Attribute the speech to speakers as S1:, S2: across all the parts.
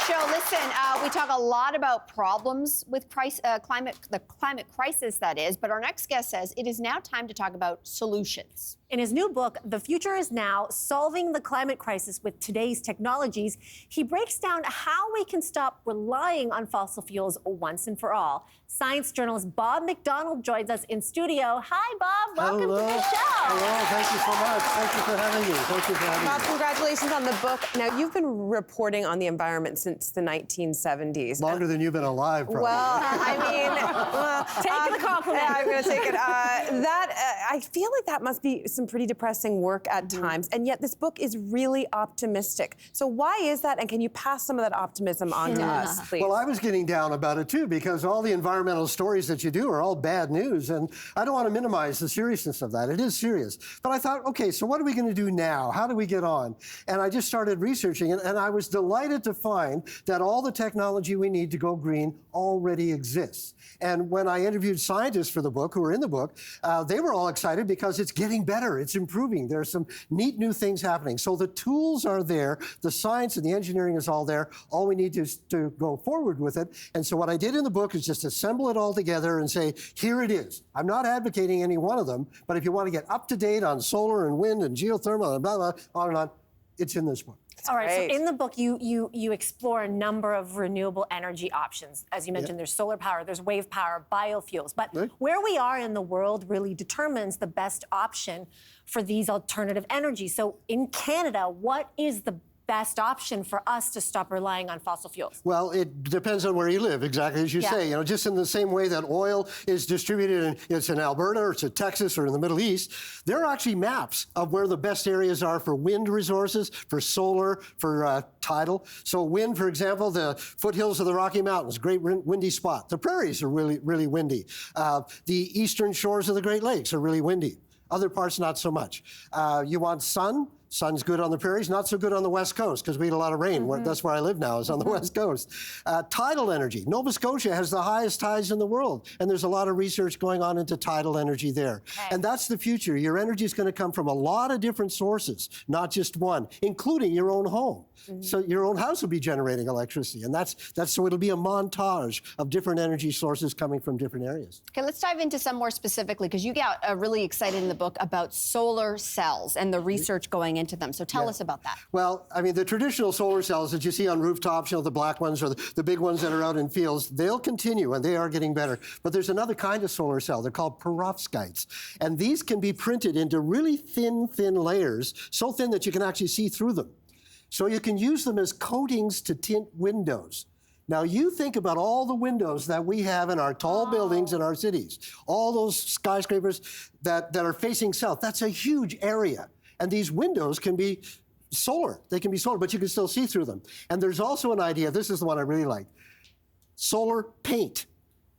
S1: show. Listen, we talk a lot about problems with the climate crisis, that is, but our next guest says it is now time to talk about solutions.
S2: In his new book, The Future is Now, Solving the Climate Crisis with Today's Technologies, he breaks down how we can stop relying on fossil fuels once and for all. Science journalist Bob McDonald joins us in studio. Hi, Bob. Welcome to the show.
S3: Hello. Thank you so much. Thank you for having me. Thank you for having me.
S4: Bob, congratulations on the book. Now, you've been reporting on the environment since the 1970s.
S3: Longer than you've been alive, probably.
S4: Well, I mean,
S2: take the compliment.
S4: Yeah, I'm going to take it. I feel like that must be some pretty depressing work at times, and yet this book is really optimistic. So why is that, and can you pass some of that optimism on to us, please?
S3: Well, I was getting down about it, too, because all the environmental stories that you do are all bad news, and I don't want to minimize the seriousness of that. It is serious. But I thought, okay, so what are we going to do now? How do we get on? And I just started researching it, and I was delighted to find that all the technology we need to go green already exists. And when I interviewed scientists for the book, who were in the book, they were all excited because it's getting better, it's improving. There's some neat new things happening. So the tools are there, the science and the engineering is all there. All we need is to go forward with it. And so what I did in the book is just assemble it all together and say, here it is. I'm not advocating any one of them, but if you want to get up to date on solar and wind and geothermal and blah, blah, on and on, it's in this book.
S2: All right, so in the book, you explore a number of renewable energy options. As you mentioned, there's solar power, there's wave power, biofuels. But where we are in the world really determines the best option for these alternative energies. So in Canada, what is the best option for us to stop relying on fossil fuels?
S3: Well, it depends on where you live, exactly as you say. You know, just in the same way that oil is distributed, it's in Alberta, or it's in Texas, or in the Middle East, there are actually maps of where the best areas are for wind resources, for solar, for tidal. So wind, for example, the foothills of the Rocky Mountains, great windy spot. The prairies are really, really windy. The eastern shores of the Great Lakes are really windy. Other parts, not so much. You want sun? Sun's good on the prairies, not so good on the West Coast because we get a lot of rain. That's where I live now, is on the West Coast. Tidal energy. Nova Scotia has the highest tides in the world, and there's a lot of research going on into tidal energy there. And that's the future. Your energy is going to come from a lot of different sources, not just one, including your own home. So your own house will be generating electricity, and that's so it'll be a montage of different energy sources coming from different areas.
S1: Okay, let's dive into some more specifically, because you got really excited in the book about solar cells and the research going into them. So tell us about that.
S3: Well, I mean, the traditional solar cells that you see on rooftops, you know, the black ones or the big ones that are out in fields, they'll continue, and they are getting better. But there's another kind of solar cell. They're called perovskites. And these can be printed into really thin layers, so thin that you can actually see through them. So you can use them as coatings to tint windows. Now, you think about all the windows that we have in our tall buildings in our cities, all those skyscrapers that are facing south. That's a huge area. And these windows can be solar. They can be solar, but you can still see through them. And there's also an idea, this is the one I really like, solar paint.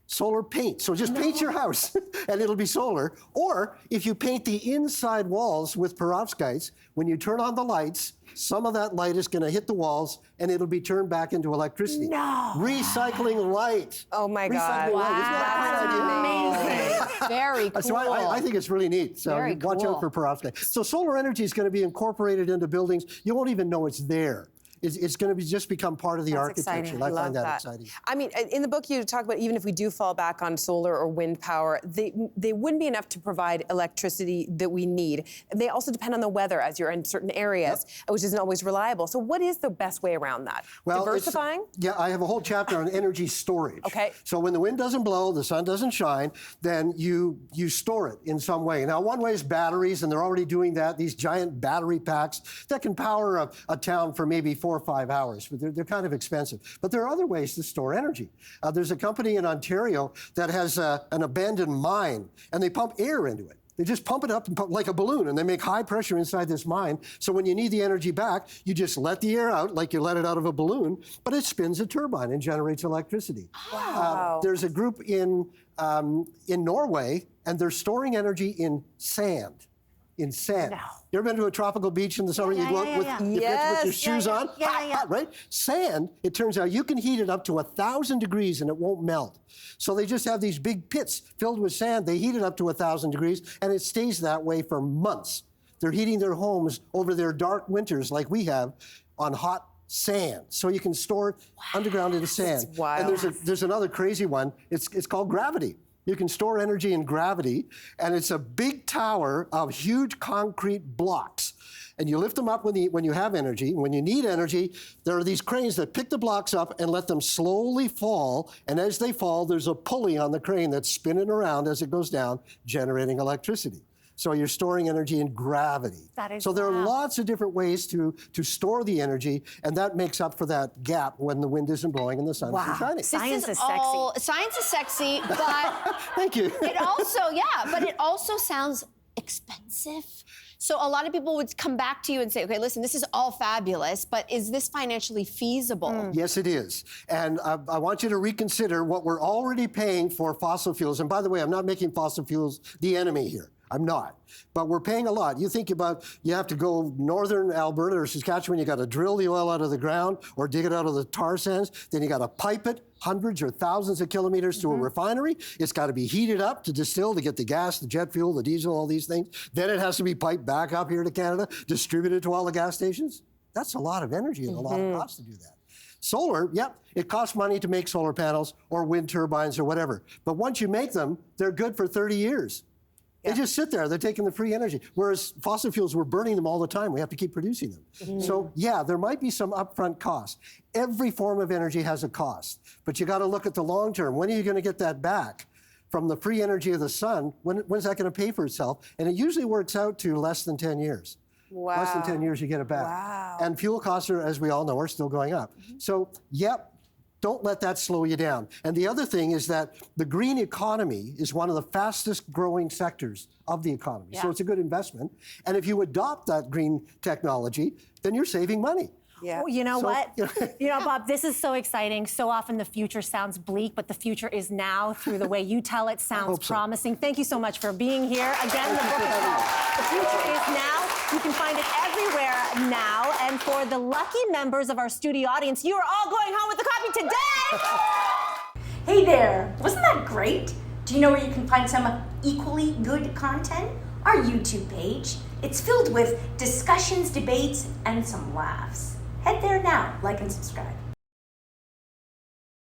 S3: Solar paint. So just paint your house and it'll be solar. Or if you paint the inside walls with perovskites, when you turn on the lights, some of that light is going to hit the walls and it'll be turned back into electricity.
S2: No.
S3: Recycling light.
S4: Oh my God.
S3: Recycling light. Isn't that
S2: amazing.
S1: Very cool.
S3: So I think it's really neat. So watch out for perovskite. So solar energy is going to be incorporated into buildings. You won't even know it's there. It's going to just become part of the architecture.
S4: Exciting.
S3: I find that exciting.
S4: I mean, in the book, you talk about even if we do fall back on solar or wind power, they wouldn't be enough to provide electricity that we need. They also depend on the weather as you're in certain areas, which isn't always reliable. So what is the best way around that? Well, diversifying?
S3: I have a whole chapter on energy storage.
S4: Okay.
S3: So when the wind doesn't blow, the sun doesn't shine, then you store it in some way. Now, one way is batteries, and they're already doing that, these giant battery packs that can power a town for maybe 4 or 5 hours, but they're kind of expensive. But there are other ways to store energy. There's a company in Ontario that has an abandoned mine, and they pump air into it. They just pump it up and like a balloon, and they make high pressure inside this mine. So when you need the energy back, you just let the air out like you let it out of a balloon, but it spins a turbine and generates electricity.
S4: Wow.
S3: There's a group in Norway, and they're storing energy in sand. In sand.
S2: No.
S3: You ever been to a tropical beach in the summer? You go out with your shoes on? Hot, right? Sand, it turns out you can heat it up to 1,000 degrees and it won't melt. So they just have these big pits filled with sand. They heat it up to 1,000 degrees and it stays that way for months. They're heating their homes over their dark winters like we have on hot sand. So you can store it underground in the sand.
S4: That's wild.
S3: And there's another crazy one. It's called gravity. You can store energy in gravity, and it's a big tower of huge concrete blocks. And you lift them up when you have energy. When you need energy, there are these cranes that pick the blocks up and let them slowly fall. And as they fall, there's a pulley on the crane that's spinning around as it goes down, generating electricity. So you're storing energy in gravity. So there are lots of different ways to store the energy, and that makes up for that gap when the wind isn't blowing and the sun isn't shining.
S2: Science is sexy.
S1: Science is sexy, but
S3: thank you.
S1: It also sounds expensive. So a lot of people would come back to you and say, okay, listen, this is all fabulous, but is this financially feasible?
S3: Yes, it is. And I want you to reconsider what we're already paying for fossil fuels. And by the way, I'm not making fossil fuels the enemy here. I'm not. But we're paying a lot. You think about, you have to go northern Alberta or Saskatchewan, you got to drill the oil out of the ground or dig it out of the tar sands. Then you got to pipe it hundreds or thousands of kilometers to a refinery. It's got to be heated up to distill to get the gas, the jet fuel, the diesel, all these things. Then it has to be piped back up here to Canada, distributed to all the gas stations. That's a lot of energy and a lot of cost to do that. Solar, yep, it costs money to make solar panels or wind turbines or whatever. But once you make them, they're good for 30 years. They just sit there. They're taking the free energy. Whereas fossil fuels, we're burning them all the time. We have to keep producing them. So, yeah, there might be some upfront costs. Every form of energy has a cost. But you got to look at the long term. When are you going to get that back from the free energy of the sun? When's that going to pay for itself? And it usually works out to less than 10 years.
S4: Wow.
S3: Less than 10 years, you get it back.
S4: Wow.
S3: And fuel costs, are, as we all know, are still going up. So, yep. Don't let that slow you down. And the other thing is that the green economy is one of the fastest growing sectors of the economy. So it's a good investment. And if you adopt that green technology, then you're saving money.
S4: Yeah.
S2: Well, you know what? You know, Bob, this is so exciting. So often the future sounds bleak, but the future is now. Through the way you tell it, sounds promising. Thank you so much for being here. Again, the book is called The Future Is Now. You can find it everywhere now. And for the lucky members of our studio audience, you are all going home with a copy today.
S5: Hey there, wasn't that great? Do you know where you can find some equally good content? Our YouTube page. It's filled with discussions, debates, and some laughs. Head there now, like and subscribe.